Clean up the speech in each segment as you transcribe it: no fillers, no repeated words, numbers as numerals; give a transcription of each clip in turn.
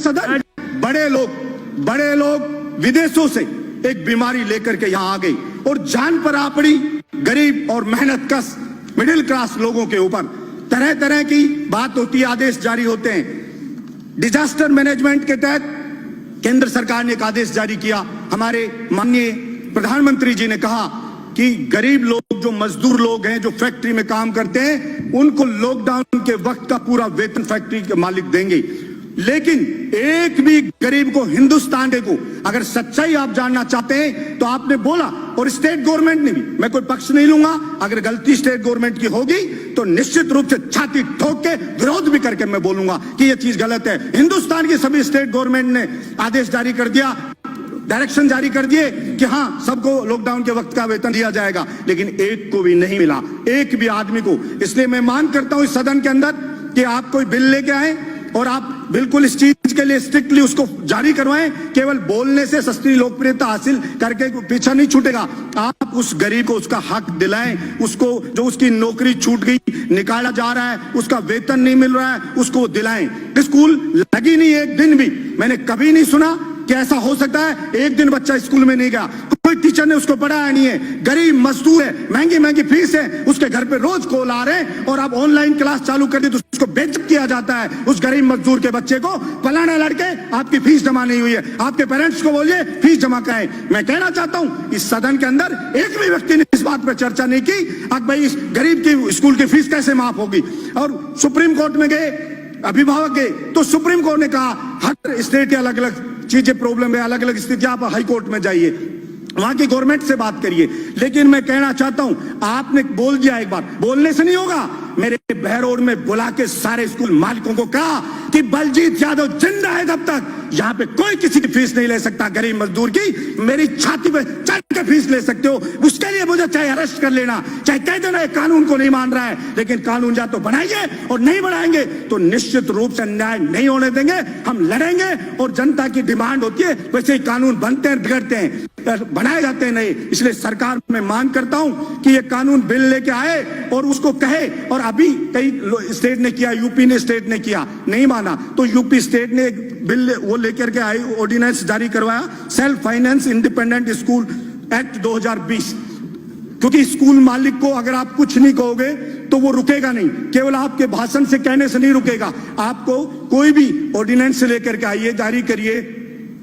सदन, बड़े लोग विदेशों से एक बीमारी लेकर के यहाँ आ गई और जान पर आ पड़ी गरीब और मेहनत कश मिडिल क्लास लोगों के ऊपर। तरह तरह की बात होती है, आदेश जारी होते हैं। डिजास्टर मैनेजमेंट के तहत केंद्र सरकार ने एक आदेश जारी किया। हमारे माननीय प्रधानमंत्री जी ने कहा कि गरीब लोग, जो मजदूर लोग हैं, जो फैक्ट्री में काम करते हैं, उनको लॉकडाउन के वक्त का पूरा वेतन फैक्ट्री के मालिक देंगे। लेकिन एक भी गरीब को, हिंदुस्तान को, अगर सच्चाई आप जानना चाहते हैं तो आपने बोला, और स्टेट गवर्नमेंट ने भी, मैं कोई पक्ष नहीं लूंगा, अगर गलती स्टेट गवर्नमेंट की होगी तो निश्चित रूप से छाती ठोक के विरोध भी करके मैं बोलूंगा कि यह चीज गलत है। हिंदुस्तान की सभी स्टेट गवर्नमेंट ने आदेश जारी कर दिया, डायरेक्शन जारी कर दिए कि हां सबको लॉकडाउन के वक्त का वेतन दिया जाएगा, लेकिन एक को भी नहीं मिला, एक भी आदमी को। इसलिए मैं मांग करता हूं इस सदन के अंदर कि आप कोई बिल लेके आए और आप बिल्कुल इस चीज के लिए स्ट्रिक्टली उसको जारी करवाएं। केवल बोलने से सस्ती लोकप्रियता हासिल करके पीछा नहीं छूटेगा। आप उस गरीब को उसका हक दिलाएं, उसको जो उसकी नौकरी छूट गई, निकाला जा रहा है, उसका वेतन नहीं मिल रहा है, उसको दिलाएं। स्कूल लगी नहीं एक दिन भी, मैंने कभी नहीं सुना कि ऐसा हो सकता है एक दिन बच्चा स्कूल में नहीं गया, कोई टीचर ने उसको पढ़ाया नहीं है। गरीब मजदूर है, महंगी महंगी फीस है, उसके घर पे रोज कॉल आ रहे हैं और आप ऑनलाइन क्लास चालू कर दी तो उसको बेइज्जत किया जाता है। उस गरीब मजदूर के बच्चे को, फलाना लड़के आपकी फीस जमा नहीं हुई है, आपके पेरेंट्स को बोलिए फीस जमा कराएं। मैं कहना चाहता हूं इस सदन के अंदर एक भी व्यक्ति ने इस बात पर चर्चा नहीं की अब भाई इस गरीब की स्कूल की फीस कैसे माफ होगी। और सुप्रीम कोर्ट में गए, अभिभावक गए, तो सुप्रीम कोर्ट ने कहा हर स्टेट के अलग अलग चीजें प्रॉब्लम है, अलग अलग स्थिति, आप हाई कोर्ट में जाइए, वहां की गवर्नमेंट से बात करिए। लेकिन मैं कहना चाहता हूं, आपने बोल दिया, एक बार बोलने से नहीं होगा। मेरे बहरोड में बुला के सारे स्कूल मालिकों को कहा कि बलजीत यादव जिंदा है तब तक यहां पे कोई किसी की फीस नहीं ले सकता। गरीब मजदूर की मेरी छाती पे चढ़ के फीस ले सकते हो, उसके लिए मुझे चाहे अरेस्ट कर लेना, चाहे कह देना कानून को नहीं मान रहा है, लेकिन कानून या तो बनाइए और नहीं बनाएंगे तो निश्चित रूप से न्याय नहीं होने देंगे। हम लड़ेंगे और जनता की डिमांड होती है, वैसे ही कानून बनते हैं, बिगड़ते हैं, बनाए जाते हैं नहीं। इसलिए सरकार में मांग करता हूं कि ये कानून बिल लेके आए और उसको कहे। और अभी कई स्टेट ने किया, यूपी ने, स्टेट ने किया, नहीं माना तो यूपी स्टेट ने एक बिल वो लेकर के आई, ऑर्डिनेंस जारी करवाया, self finance independent school act 2020। क्योंकि स्कूल मालिक को अगर आप कुछ नहीं कहोगे तो वो रुकेगा नहीं, केवल आपके भाषण से, कहने से नहीं रुकेगा। आपको कोई भी ऑर्डिनेंस लेकर के आइए, जारी करिए,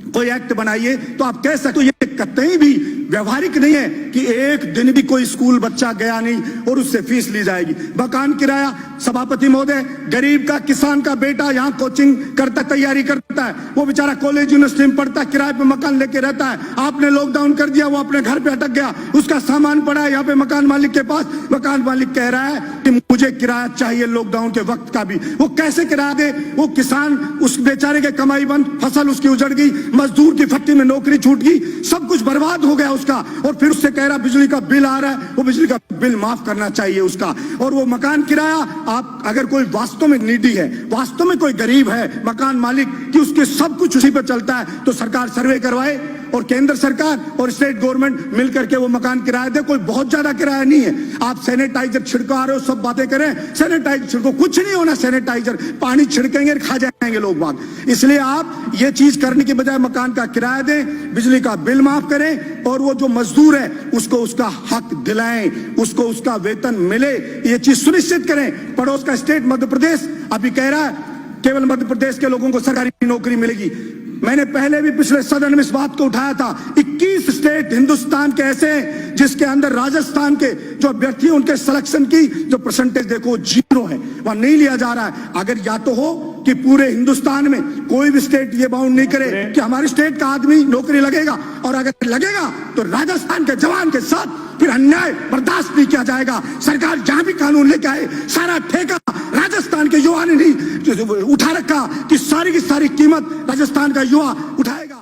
कोई एक्ट बनाइए तो आप कह सकते हो। ये कतई भी व्यवहारिक नहीं है कि एक दिन भी कोई स्कूल बच्चा गया नहीं और उससे फीस ली जाएगी। मकान किराया, सभापति महोदय, गरीब का, किसान का बेटा यहाँ कोचिंग करता, तैयारी करता है, वो बेचारा कॉलेज यूनिवर्सिटी में पढ़ता है, किराए पे मकान लेके रहता है। आपने लॉकडाउन कर दिया, वो अपने घर पे अटक गया, उसका सामान पड़ा है यहाँ पे मकान मालिक के पास। मकान मालिक कह रहा है कि मुझे किराया चाहिए लॉकडाउन के वक्त का भी। वो कैसे किराया दे? वो किसान, उस बेचारे के कमाई बंद, फसल उसकी उजड़ गई, मजदूर की फैक्ट्री में नौकरी छूट गई, सब कुछ बर्बाद हो गया उसका। और फिर उससे कह रहा बिजली का बिल आ रहा है, वो बिजली का बिल माफ करना चाहिए उसका। और वो मकान किराया, आप अगर कोई वास्तव में नीडी है, वास्तव में कोई गरीब है, मकान मालिक कि उसके सब कुछ उसी पर चलता है, तो सरकार सर्वे करवाए और केंद्र सरकार और स्टेट गवर्नमेंट मिलकर के वो मकान किराया दे। कोई बहुत ज्यादा किराया नहीं है। आप सैनिटाइजर छिड़का रहे हो, सब बातें करें, सैनिटाइजर छिड़को, कुछ नहीं होना सैनिटाइजर, पानी छिड़केंगे खा जाएंगे लोग बाग। इसलिए आप ये चीज करने के बजाय मकान का किराया दें, बिजली का बिल माफ करें और वो जो मजदूर है उसको उसका हक दिलाएं, उसको उसका वेतन मिले, ये चीज सुनिश्चित करें। पड़ोस का स्टेट मध्य प्रदेश अभी कह रहा है केवल मध्य प्रदेश के लोगों को सरकारी नौकरी मिलेगी। मैंने पहले भी पिछले सदन में इस बात को उठाया था। 21 स्टेट हिंदुस्तान के ऐसे हैं जिसके अंदर राजस्थान के जो अभ्यर्थी उनके सिलेक्शन की जो परसेंटेज देखो 0 है, वहां नहीं लिया जा रहा है। अगर या तो हो कि पूरे हिंदुस्तान में कोई भी स्टेट ये बाउंड नहीं करे कि हमारी स्टेट का आदमी नौकरी लगेगा, और अगर लगेगा तो राजस्थान के जवान के साथ फिर अन्याय बर्दाश्त नहीं किया जाएगा। सरकार जहां भी कानून लेके आए, सारा ठेका राजस्थान के युवा ने नहीं उठा रखा कि सारी की सारी कीमत राजस्थान का युवा